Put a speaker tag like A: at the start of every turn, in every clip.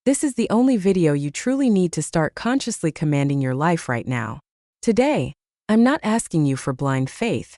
A: This is the only video you truly need to start consciously commanding your life right now. Today, I'm not asking you for blind faith.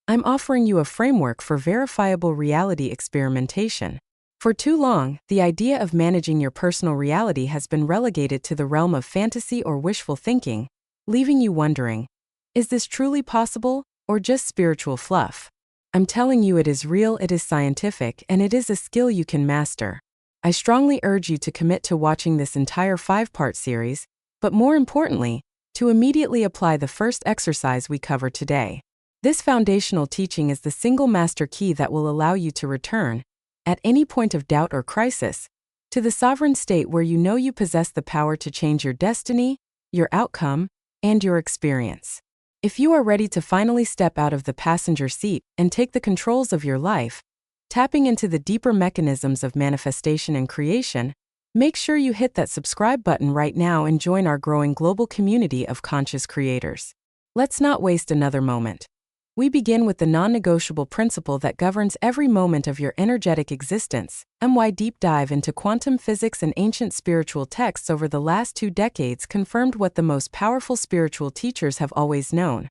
A: I'm offering you a framework for verifiable reality experimentation. For too long, the idea of managing your personal reality has been relegated to the realm of fantasy or wishful thinking, leaving you wondering, is this truly possible, or just spiritual fluff? I'm telling you it is real, it is scientific, and it is a skill you can master. I strongly urge you to commit to watching this entire 5-part series, but more importantly, to immediately apply the first exercise we cover today. This foundational teaching is the single master key that will allow you to return, at any point of doubt or crisis, to the sovereign state where you know you possess the power to change your destiny, your outcome, and your experience. If you are ready to finally step out of the passenger seat and take the controls of your life, tapping into the deeper mechanisms of manifestation and creation, make sure you hit that subscribe button right now and join our growing global community of conscious creators. Let's not waste another moment. We begin with the non-negotiable principle that governs every moment of your energetic existence. My deep dive into quantum physics and ancient spiritual texts over the last 2 decades confirmed what the most powerful spiritual teachers have always known.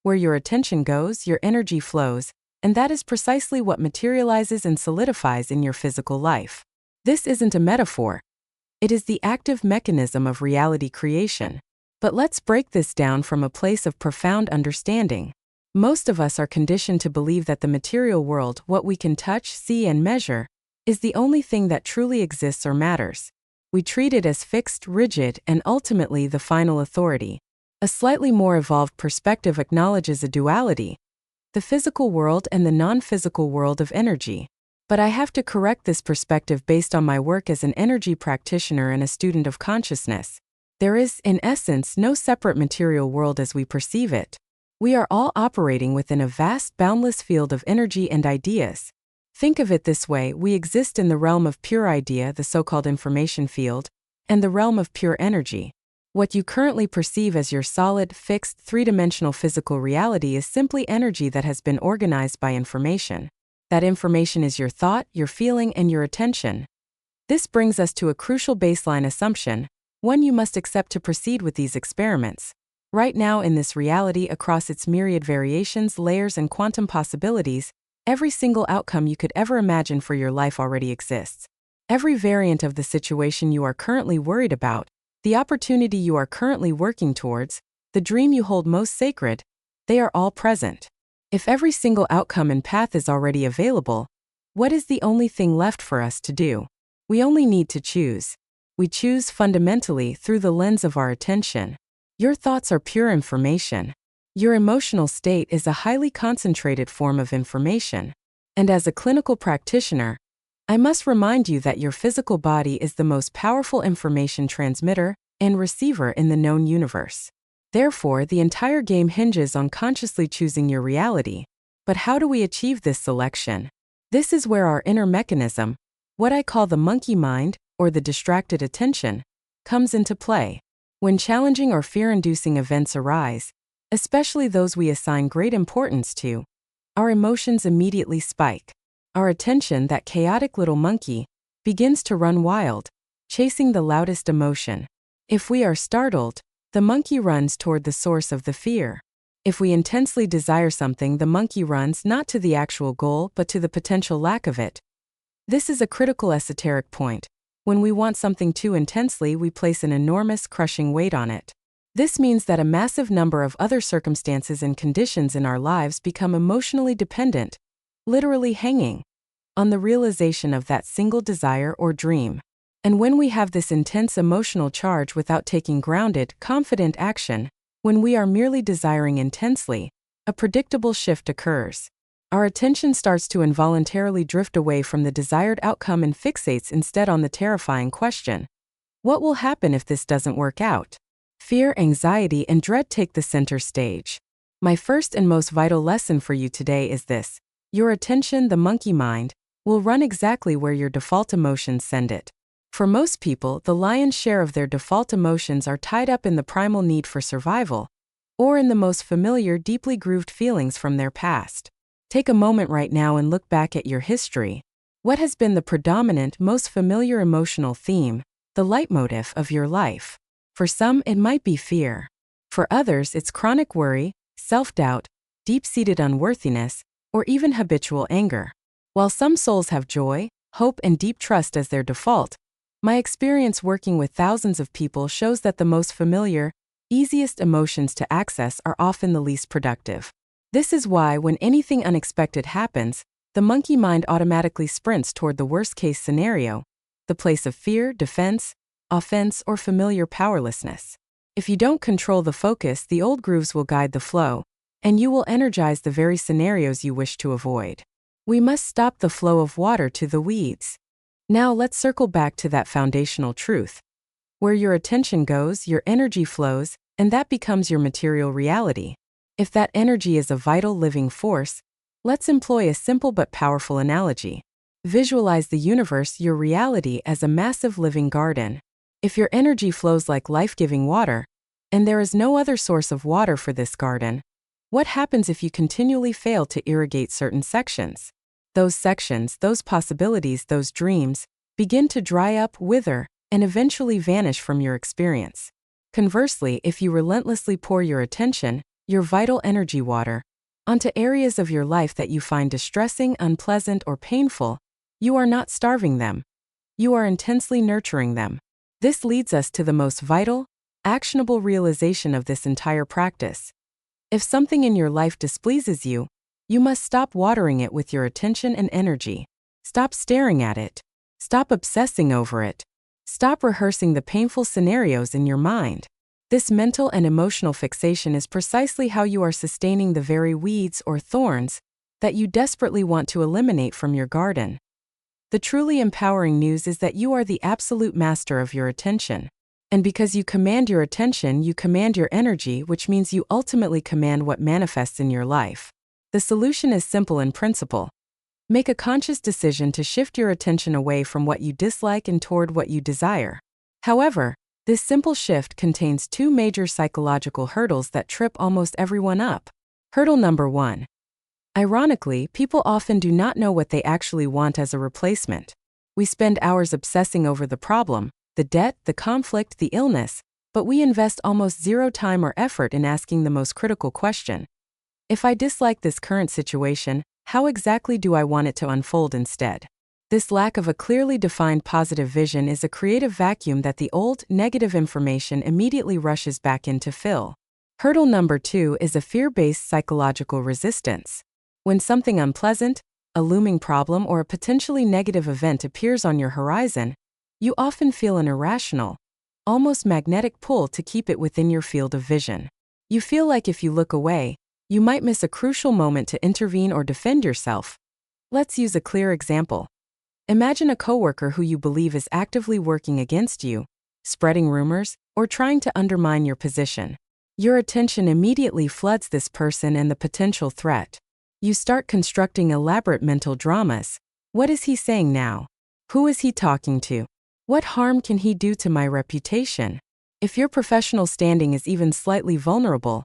A: Where your attention goes, your energy flows, and that is precisely what materializes and solidifies in your physical life. This isn't a metaphor. It is the active mechanism of reality creation. But let's break this down from a place of profound understanding. Most of us are conditioned to believe that the material world, what we can touch, see, and measure, is the only thing that truly exists or matters. We treat it as fixed, rigid, and ultimately the final authority. A slightly more evolved perspective acknowledges a duality, the physical world and the non-physical world of energy. But I have to correct this perspective based on my work as an energy practitioner and a student of consciousness. There is, in essence, no separate material world as we perceive it. We are all operating within a vast, boundless field of energy and ideas. Think of it this way: we exist in the realm of pure idea, the so-called information field, and the realm of pure energy. What you currently perceive as your solid, fixed, three-dimensional physical reality is simply energy that has been organized by information. That information is your thought, your feeling, and your attention. This brings us to a crucial baseline assumption, one you must accept to proceed with these experiments. Right now in this reality, across its myriad variations, layers, and quantum possibilities, every single outcome you could ever imagine for your life already exists. Every variant of the situation you are currently worried about, the opportunity you are currently working towards, the dream you hold most sacred, they are all present. If every single outcome and path is already available, what is the only thing left for us to do? We only need to choose. We choose fundamentally through the lens of our attention. Your thoughts are pure information. Your emotional state is a highly concentrated form of information. And as a clinical practitioner, I must remind you that your physical body is the most powerful information transmitter and receiver in the known universe. Therefore, the entire game hinges on consciously choosing your reality. But how do we achieve this selection? This is where our inner mechanism, what I call the monkey mind, or the distracted attention, comes into play. When challenging or fear-inducing events arise, especially those we assign great importance to, our emotions immediately spike. Our attention, that chaotic little monkey, begins to run wild, chasing the loudest emotion. If we are startled, the monkey runs toward the source of the fear. If we intensely desire something, the monkey runs not to the actual goal but to the potential lack of it. This is a critical esoteric point. When we want something too intensely, we place an enormous, crushing weight on it. This means that a massive number of other circumstances and conditions in our lives become emotionally dependent, literally hanging, on the realization of that single desire or dream. And when we have this intense emotional charge without taking grounded, confident action, when we are merely desiring intensely, a predictable shift occurs. Our attention starts to involuntarily drift away from the desired outcome and fixates instead on the terrifying question: what will happen if this doesn't work out? Fear, anxiety, and dread take the center stage. My first and most vital lesson for you today is this: your attention, the monkey mind, will run exactly where your default emotions send it. For most people, the lion's share of their default emotions are tied up in the primal need for survival, or in the most familiar, deeply grooved feelings from their past. Take a moment right now and look back at your history. What has been the predominant, most familiar emotional theme, the leitmotif of your life. For some, it might be fear. For others, it's chronic worry, self-doubt, deep-seated unworthiness, or even habitual anger. While some souls have joy, hope, and deep trust as their default, my experience working with thousands of people shows that the most familiar, easiest emotions to access are often the least productive. This is why, when anything unexpected happens, the monkey mind automatically sprints toward the worst-case scenario, the place of fear, defense, offense, or familiar powerlessness. If you don't control the focus, the old grooves will guide the flow, and you will energize the very scenarios you wish to avoid. We must stop the flow of water to the weeds. Now let's circle back to that foundational truth. Where your attention goes, your energy flows, and that becomes your material reality. If that energy is a vital living force, let's employ a simple but powerful analogy. Visualize the universe, your reality, as a massive living garden. If your energy flows like life-giving water, and there is no other source of water for this garden, what happens if you continually fail to irrigate certain sections? Those sections, those possibilities, those dreams, begin to dry up, wither, and eventually vanish from your experience. Conversely, if you relentlessly pour your attention, your vital energy water, onto areas of your life that you find distressing, unpleasant, or painful, you are not starving them. You are intensely nurturing them. This leads us to the most vital, actionable realization of this entire practice. If something in your life displeases you, you must stop watering it with your attention and energy. Stop staring at it. Stop obsessing over it. Stop rehearsing the painful scenarios in your mind. This mental and emotional fixation is precisely how you are sustaining the very weeds or thorns that you desperately want to eliminate from your garden. The truly empowering news is that you are the absolute master of your attention. And because you command your attention, you command your energy, which means you ultimately command what manifests in your life. The solution is simple in principle. Make a conscious decision to shift your attention away from what you dislike and toward what you desire. However, this simple shift contains two major psychological hurdles that trip almost everyone up. Hurdle number 1. Ironically, people often do not know what they actually want as a replacement. We spend hours obsessing over the problem, the debt, the conflict, the illness, but we invest almost zero time or effort in asking the most critical question. If I dislike this current situation, how exactly do I want it to unfold instead? This lack of a clearly defined positive vision is a creative vacuum that the old, negative information immediately rushes back in to fill. Hurdle number 2 is a fear-based psychological resistance. When something unpleasant, a looming problem, or a potentially negative event appears on your horizon, you often feel an irrational, almost magnetic pull to keep it within your field of vision. You feel like if you look away, you might miss a crucial moment to intervene or defend yourself. Let's use a clear example. Imagine a coworker who you believe is actively working against you, spreading rumors, or trying to undermine your position. Your attention immediately floods this person and the potential threat. You start constructing elaborate mental dramas. What is he saying now? Who is he talking to? What harm can he do to my reputation? If your professional standing is even slightly vulnerable,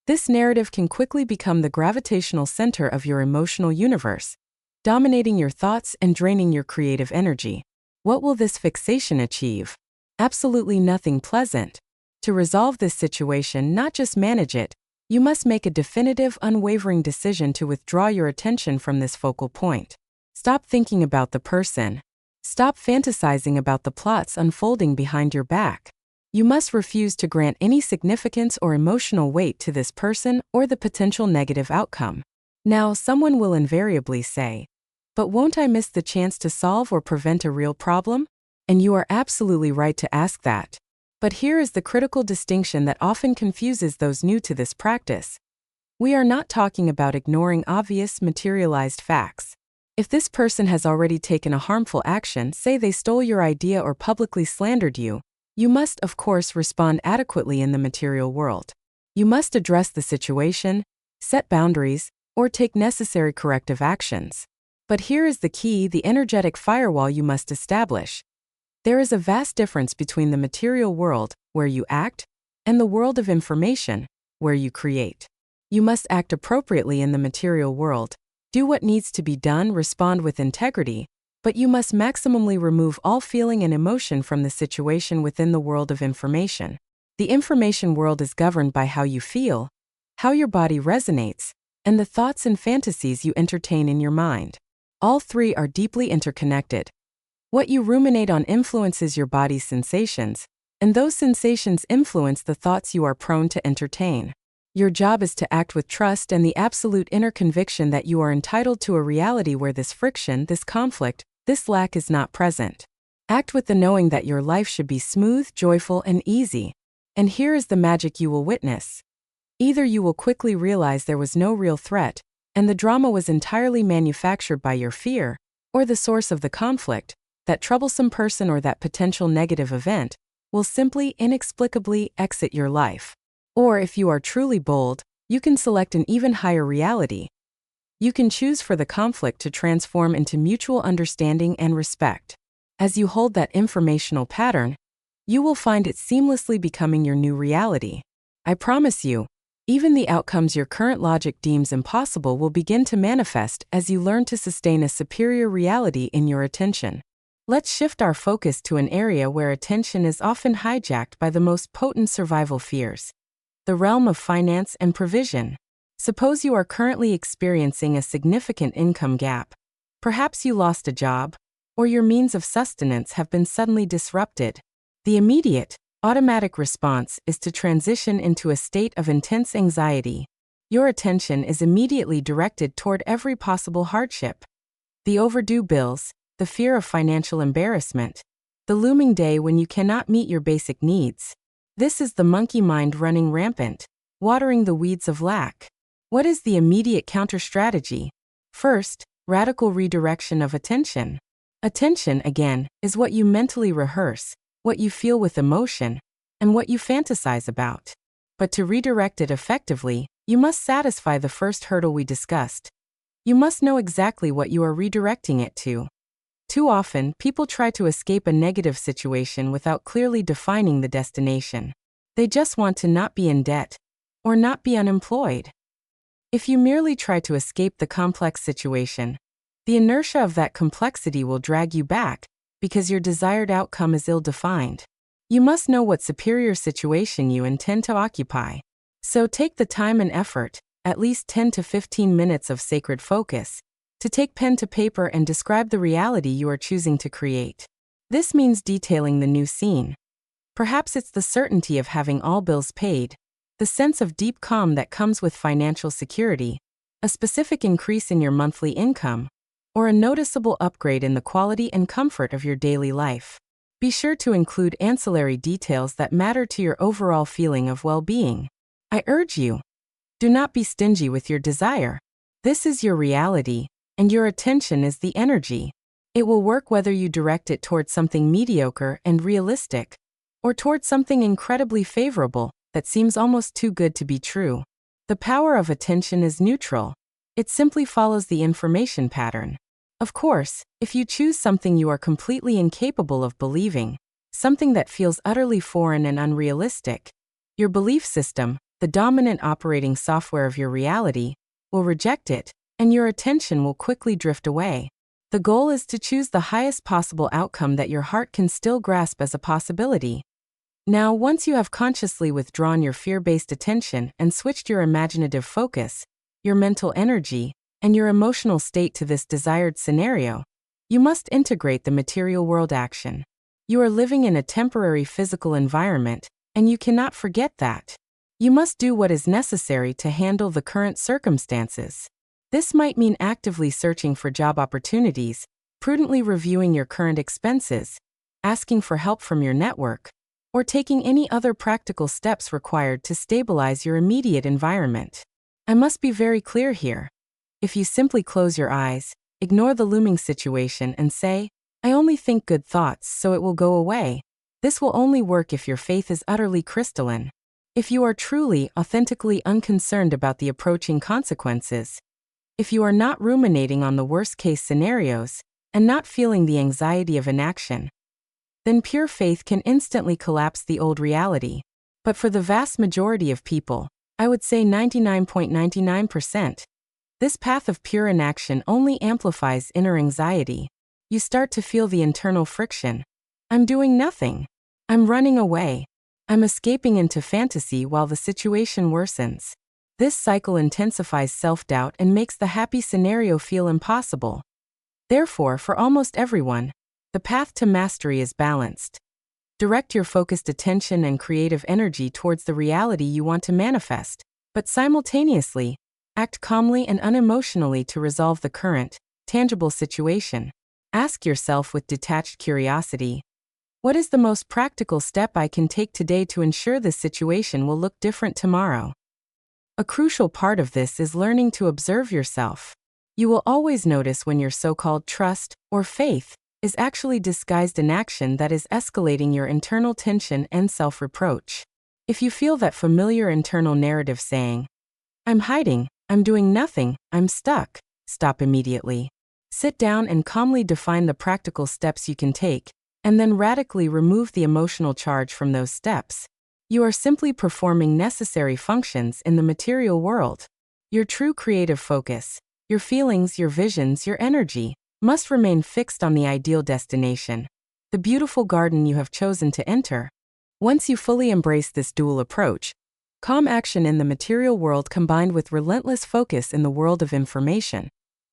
A: this narrative can quickly become the gravitational center of your emotional universe, dominating your thoughts and draining your creative energy. What will this fixation achieve? Absolutely nothing pleasant. To resolve this situation, not just manage it, you must make a definitive, unwavering decision to withdraw your attention from this focal point. Stop thinking about the person. Stop fantasizing about the plots unfolding behind your back. You must refuse to grant any significance or emotional weight to this person or the potential negative outcome. Now, someone will invariably say, "But won't I miss the chance to solve or prevent a real problem?" And you are absolutely right to ask that. But here is the critical distinction that often confuses those new to this practice. We are not talking about ignoring obvious, materialized facts. If this person has already taken a harmful action, say they stole your idea or publicly slandered you, you must, of course, respond adequately in the material world. You must address the situation, set boundaries, or take necessary corrective actions. But here is the key, the energetic firewall you must establish. There is a vast difference between the material world, where you act, and the world of information, where you create. You must act appropriately in the material world, do what needs to be done, respond with integrity, but you must maximally remove all feeling and emotion from the situation within the world of information. The information world is governed by how you feel, how your body resonates, and the thoughts and fantasies you entertain in your mind. All three are deeply interconnected. What you ruminate on influences your body's sensations, and those sensations influence the thoughts you are prone to entertain. Your job is to act with trust and the absolute inner conviction that you are entitled to a reality where this friction, this conflict, this lack is not present. Act with the knowing that your life should be smooth, joyful, and easy. And here is the magic you will witness. Either you will quickly realize there was no real threat, and the drama was entirely manufactured by your fear, or the source of the conflict, that troublesome person or that potential negative event, will simply inexplicably exit your life. Or if you are truly bold, you can select an even higher reality. You can choose for the conflict to transform into mutual understanding and respect. As you hold that informational pattern, you will find it seamlessly becoming your new reality. I promise you, even the outcomes your current logic deems impossible will begin to manifest as you learn to sustain a superior reality in your attention. Let's shift our focus to an area where attention is often hijacked by the most potent survival fears. The realm of finance and provision. Suppose you are currently experiencing a significant income gap. Perhaps you lost a job, or your means of sustenance have been suddenly disrupted. The immediate, automatic response is to transition into a state of intense anxiety. Your attention is immediately directed toward every possible hardship. The overdue bills, the fear of financial embarrassment, the looming day when you cannot meet your basic needs. This is the monkey mind running rampant, watering the weeds of lack. What is the immediate counter-strategy? First, radical redirection of attention. Attention, again, is what you mentally rehearse, what you feel with emotion, and what you fantasize about. But to redirect it effectively, you must satisfy the first hurdle we discussed. You must know exactly what you are redirecting it to. Too often, people try to escape a negative situation without clearly defining the destination. They just want to not be in debt, or not be unemployed. If you merely try to escape the complex situation, the inertia of that complexity will drag you back, because your desired outcome is ill-defined. You must know what superior situation you intend to occupy. So take the time and effort, at least 10 to 15 minutes of sacred focus, to take pen to paper and describe the reality you are choosing to create. This means detailing the new scene. Perhaps it's the certainty of having all bills paid, the sense of deep calm that comes with financial security, a specific increase in your monthly income, or a noticeable upgrade in the quality and comfort of your daily life. Be sure to include ancillary details that matter to your overall feeling of well-being. I urge you, do not be stingy with your desire. This is your reality, and your attention is the energy. It will work whether you direct it toward something mediocre and realistic, or toward something incredibly favorable that seems almost too good to be true. The power of attention is neutral. It simply follows the information pattern. Of course, if you choose something you are completely incapable of believing, something that feels utterly foreign and unrealistic, your belief system, the dominant operating software of your reality, will reject it, and your attention will quickly drift away. The goal is to choose the highest possible outcome that your heart can still grasp as a possibility. Now, once you have consciously withdrawn your fear-based attention and switched your imaginative focus, your mental energy, and your emotional state to this desired scenario, you must integrate the material world action. You are living in a temporary physical environment, and you cannot forget that. You must do what is necessary to handle the current circumstances. This might mean actively searching for job opportunities, prudently reviewing your current expenses, asking for help from your network, or taking any other practical steps required to stabilize your immediate environment. I must be very clear here. If you simply close your eyes, ignore the looming situation and say, "I only think good thoughts, so it will go away," this will only work if your faith is utterly crystalline. If you are truly, authentically unconcerned about the approaching consequences, if you are not ruminating on the worst-case scenarios, and not feeling the anxiety of inaction, then pure faith can instantly collapse the old reality. But for the vast majority of people, I would say 99.99%, this path of pure inaction only amplifies inner anxiety. you start to feel the internal friction. I'm doing nothing. I'm running away. I'm escaping into fantasy while the situation worsens. This cycle intensifies self-doubt and makes the happy scenario feel impossible. Therefore, for almost everyone, the path to mastery is balanced. Direct your focused attention and creative energy towards the reality you want to manifest, but simultaneously, act calmly and unemotionally to resolve the current, tangible situation. Ask yourself with detached curiosity, what is the most practical step I can take today to ensure this situation will look different tomorrow? A crucial part of this is learning to observe yourself. You will always notice when your so-called trust or faith is actually disguised in action that is escalating your internal tension and self-reproach. If you feel that familiar internal narrative saying, I'm hiding, I'm doing nothing, I'm stuck, stop immediately. Sit down and calmly define the practical steps you can take, and then radically remove the emotional charge from those steps. You are simply performing necessary functions in the material world. Your true creative focus, your feelings, your visions, your energy, must remain fixed on the ideal destination, the beautiful garden you have chosen to enter. Once you fully embrace this dual approach, calm action in the material world combined with relentless focus in the world of information,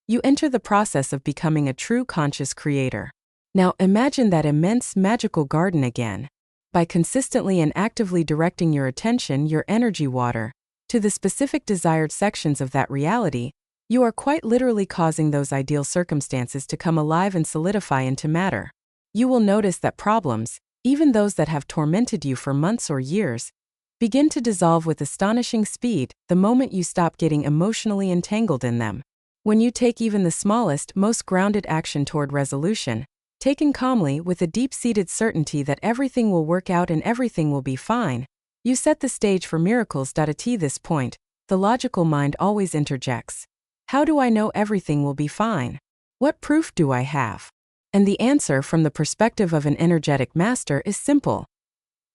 A: you enter the process of becoming a true conscious creator. Now imagine that immense magical garden again. By consistently and actively directing your attention, your energy water, to the specific desired sections of that reality, you are quite literally causing those ideal circumstances to come alive and solidify into matter. You will notice that problems, even those that have tormented you for months or years, begin to dissolve with astonishing speed the moment you stop getting emotionally entangled in them. When you take even the smallest, most grounded action toward resolution, taken calmly with a deep-seated certainty that everything will work out and everything will be fine, you set the stage for miracles. At this point, the logical mind always interjects. How do I know everything will be fine? What proof do I have? And the answer from the perspective of an energetic master is simple.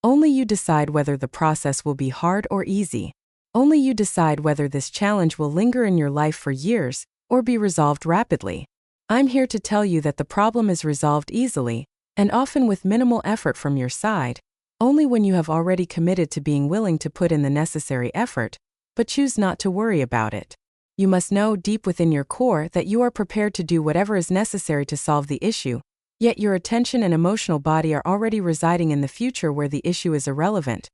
A: Only you decide whether the process will be hard or easy. Only you decide whether this challenge will linger in your life for years or be resolved rapidly. I'm here to tell you that the problem is resolved easily, and often with minimal effort from your side, only when you have already committed to being willing to put in the necessary effort, but choose not to worry about it. You must know deep within your core that you are prepared to do whatever is necessary to solve the issue, yet your attention and emotional body are already residing in the future where the issue is irrelevant.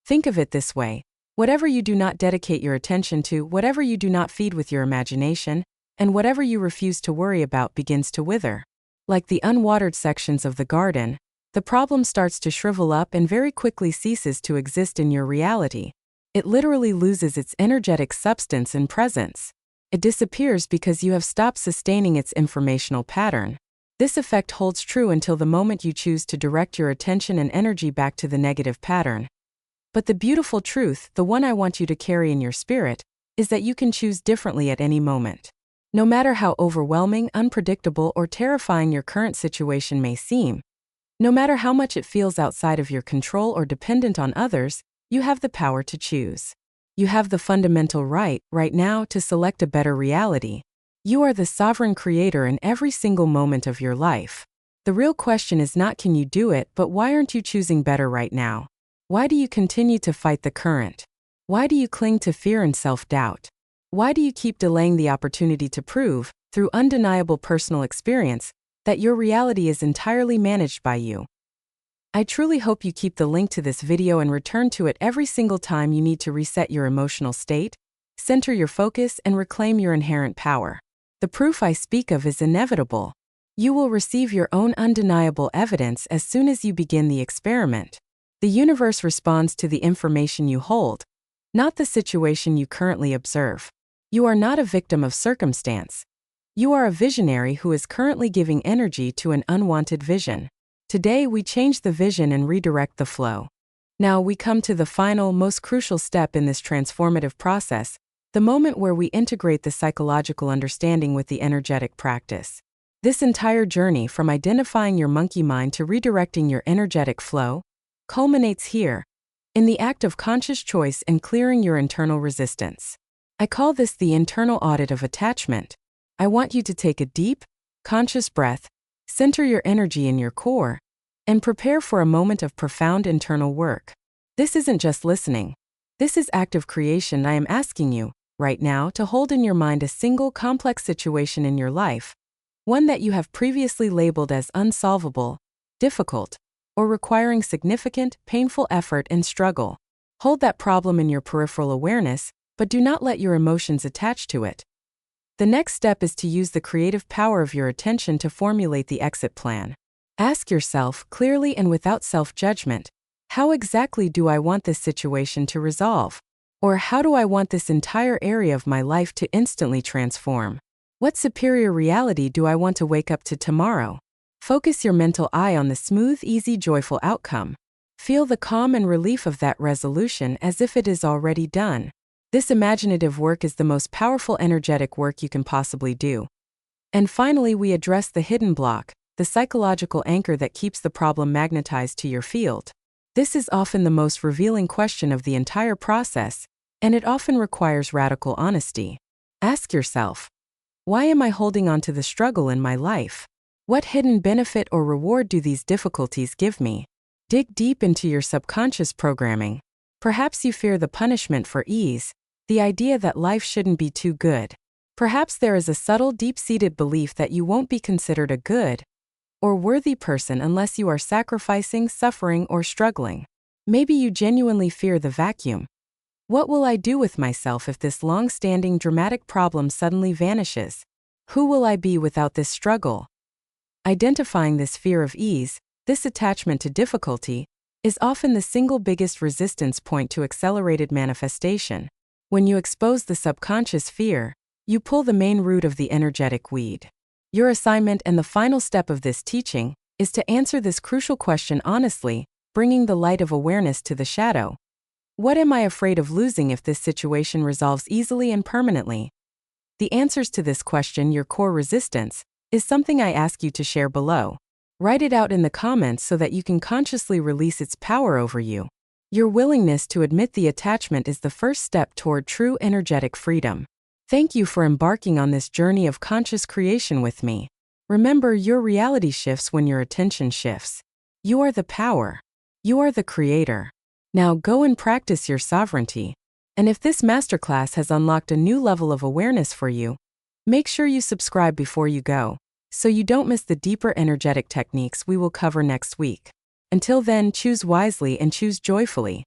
A: Think of it this way: whatever you do not dedicate your attention to, whatever you do not feed with your imagination, and whatever you refuse to worry about begins to wither. Like the unwatered sections of the garden, the problem starts to shrivel up and very quickly ceases to exist in your reality. It literally loses its energetic substance and presence. It disappears because you have stopped sustaining its informational pattern. This effect holds true until the moment you choose to direct your attention and energy back to the negative pattern. But the beautiful truth, the one I want you to carry in your spirit, is that you can choose differently at any moment. No matter how overwhelming, unpredictable, or terrifying your current situation may seem, no matter how much it feels outside of your control or dependent on others, you have the power to choose. You have the fundamental right now, to select a better reality. You are the sovereign creator in every single moment of your life. The real question is not can you do it, but why aren't you choosing better right now? Why do you continue to fight the current? Why do you cling to fear and self-doubt? Why do you keep delaying the opportunity to prove, through undeniable personal experience, that your reality is entirely managed by you? I truly hope you keep the link to this video and return to it every single time you need to reset your emotional state, center your focus, and reclaim your inherent power. The proof I speak of is inevitable. You will receive your own undeniable evidence as soon as you begin the experiment. The universe responds to the information you hold, not the situation you currently observe. You are not a victim of circumstance. You are a visionary who is currently giving energy to an unwanted vision. Today we change the vision and redirect the flow. Now we come to the final, most crucial step in this transformative process, the moment where we integrate the psychological understanding with the energetic practice. This entire journey, from identifying your monkey mind to redirecting your energetic flow, culminates here, in the act of conscious choice and clearing your internal resistance. I call this the internal audit of attachment. I want you to take a deep, conscious breath, Center your energy in your core and prepare for a moment of profound internal work. This isn't just listening. This is active creation. I am asking you, right now, to hold in your mind a single complex situation in your life, one that you have previously labeled as unsolvable, difficult, or requiring significant, painful effort and struggle. Hold that problem in your peripheral awareness, but do not let your emotions attach to it. The next step is to use the creative power of your attention to formulate the exit plan. Ask yourself, clearly and without self-judgment, how exactly do I want this situation to resolve? Or how do I want this entire area of my life to instantly transform? What superior reality do I want to wake up to tomorrow? Focus your mental eye on the smooth, easy, joyful outcome. Feel the calm and relief of that resolution as if it is already done. This imaginative work is the most powerful energetic work you can possibly do. And finally, we address the hidden block, the psychological anchor that keeps the problem magnetized to your field. This is often the most revealing question of the entire process, and it often requires radical honesty. Ask yourself, why am I holding on to the struggle in my life? What hidden benefit or reward do these difficulties give me? Dig deep into your subconscious programming. Perhaps you fear the punishment for ease, the idea that life shouldn't be too good. Perhaps there is a subtle, deep-seated belief that you won't be considered a good or worthy person unless you are sacrificing, suffering, or struggling. Maybe you genuinely fear the vacuum. What will I do with myself if this long-standing dramatic problem suddenly vanishes? Who will I be without this struggle? Identifying this fear of ease, this attachment to difficulty, is often the single biggest resistance point to accelerated manifestation. When you expose the subconscious fear, you pull the main root of the energetic weed. Your assignment and the final step of this teaching is to answer this crucial question honestly, bringing the light of awareness to the shadow. What am I afraid of losing if this situation resolves easily and permanently? The answers to this question, your core resistance, is something I ask you to share below. Write it out in the comments so that you can consciously release its power over you. Your willingness to admit the attachment is the first step toward true energetic freedom. Thank you for embarking on this journey of conscious creation with me. Remember, your reality shifts when your attention shifts. You are the power. You are the creator. Now go and practice your sovereignty. And if this masterclass has unlocked a new level of awareness for you, make sure you subscribe before you go, so you don't miss the deeper energetic techniques we will cover next week. Until then, choose wisely and choose joyfully.